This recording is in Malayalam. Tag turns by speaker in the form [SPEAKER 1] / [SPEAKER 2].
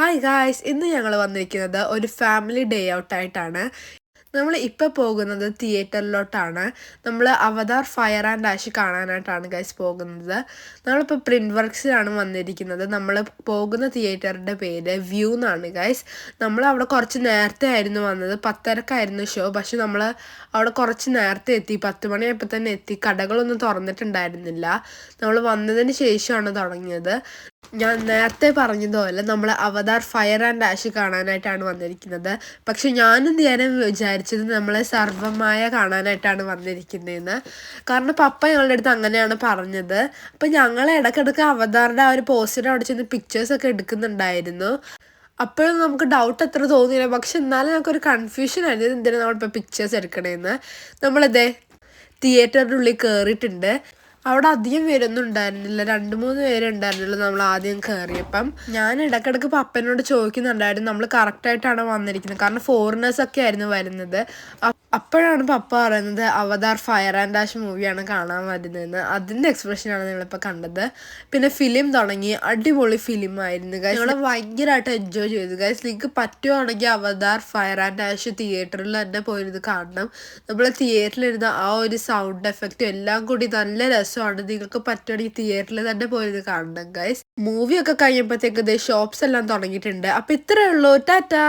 [SPEAKER 1] ഹായ് ഗായ്സ്, ഇന്ന് ഞങ്ങൾ വന്നിരിക്കുന്നത് ഒരു ഫാമിലി ഡേ ഔട്ടായിട്ടാണ്. നമ്മൾ ഇപ്പോൾ പോകുന്നത് തിയേറ്ററിലോട്ടാണ്. നമ്മൾ അവതാർ ഫയർ ആൻഡ് ആഷ് കാണാനായിട്ടാണ് ഗൈസ് പോകുന്നത്. നമ്മളിപ്പോൾ പ്രിൻറ്റ് വർക്സിലാണ് വന്നിരിക്കുന്നത്. നമ്മൾ പോകുന്ന തിയേറ്ററിൻ്റെ പേര് വ്യൂ എന്നാണ് ഗൈസ്. നമ്മൾ അവിടെ കുറച്ച് നേരത്തെ ആയിരുന്നു വന്നത്, 10:30ക്കായിരുന്നു ഷോ. പക്ഷെ നമ്മൾ അവിടെ കുറച്ച് നേരത്തെ എത്തി, 10 മണിയായപ്പോൾ തന്നെ എത്തി. കടകളൊന്നും തുറന്നിട്ടുണ്ടായിരുന്നില്ല. നമ്മൾ വന്നതിന് ശേഷമാണ് തുടങ്ങിയത്. ഞാൻ നേരത്തെ പറഞ്ഞതുപോലെ നമ്മൾ അവതാർ ഫയർ ആൻഡ് ആഷ് കാണാനായിട്ടാണ് വന്നിരിക്കുന്നത്. പക്ഷെ ഞാനും നേരം വിചാരിച്ചത് നമ്മളെ സർവ്വമായ കാണാനായിട്ടാണ് വന്നിരിക്കുന്നതെന്ന്. കാരണം പപ്പ ഞങ്ങളുടെ അടുത്ത് അങ്ങനെയാണ് പറഞ്ഞത്. അപ്പം ഞങ്ങൾ ഇടയ്ക്കിടയ്ക്ക് അവതാറിൻ്റെ ആ ഒരു പോസ്റ്റർ അവിടെ ചെന്ന് പിക്ചേഴ്സൊക്കെ എടുക്കുന്നുണ്ടായിരുന്നു. അപ്പോഴും നമുക്ക് ഡൗട്ട് അത്ര തോന്നിയില്ല. പക്ഷെ എന്നാലും നമുക്കൊരു കൺഫ്യൂഷൻ ആയിരുന്നു, എന്തിനാണ് നമ്മളിപ്പോൾ പിക്ചേഴ്സ് എടുക്കണേന്ന്. നമ്മളിതേ തിയേറ്ററിൻ്റെ ഉള്ളിൽ കയറിയിട്ടുണ്ട്. അവിടെ അധികം പേരൊന്നും ഉണ്ടായിരുന്നില്ല, 2-3 പേരുണ്ടായിരുന്നുള്ളൂ നമ്മൾ ആദ്യം കയറിയപ്പം. ഞാൻ ഇടയ്ക്കിടയ്ക്ക് പപ്പനോട് ചോദിക്കുന്നുണ്ടായിരുന്നു നമ്മൾ കറക്റ്റായിട്ടാണ് വന്നിരിക്കുന്നത്, കാരണം ഫോറിനേഴ്സൊക്കെ ആയിരുന്നു വരുന്നത്. അപ്പോഴാണ് പപ്പ പറയുന്നത് അവതാർ ഫയർ ആൻഡ് ആഷ് മൂവിയാണ് കാണാൻ വരുന്നതെന്ന്. അതിൻ്റെ എക്സ്പ്രഷനാണ് നിങ്ങളിപ്പോൾ കണ്ടത്. പിന്നെ ഫിലിം തുടങ്ങി, അടിപൊളി ഫിലിമായിരുന്നു ഗൈസ്. ഞങ്ങൾ ഭയങ്കരമായിട്ട് എൻജോയ് ചെയ്തു ഗൈസ്. നിങ്ങൾക്ക് പറ്റുവാണെങ്കിൽ അവതാർ ഫയർ ആൻഡ് ആഷ് തിയേറ്ററിൽ തന്നെ പോയിരുന്ന് കാണണം. നമ്മൾ തിയേറ്ററിലിരുന്ന ആ ഒരു സൗണ്ട് എഫക്റ്റും എല്ലാം കൂടി നല്ല രസമാണ്. നിങ്ങൾക്ക് പറ്റുവാണെങ്കിൽ തിയേറ്ററിൽ തന്നെ പോയിരുന്ന് കാണണം ഗൈസ്. മൂവിയൊക്കെ കഴിഞ്ഞപ്പോഴത്തേക്ക് ഷോപ്സ് എല്ലാം തുടങ്ങിയിട്ടുണ്ട്. അപ്പോൾ ഇത്രയേ ഉള്ളൂ. ടാറ്റാ.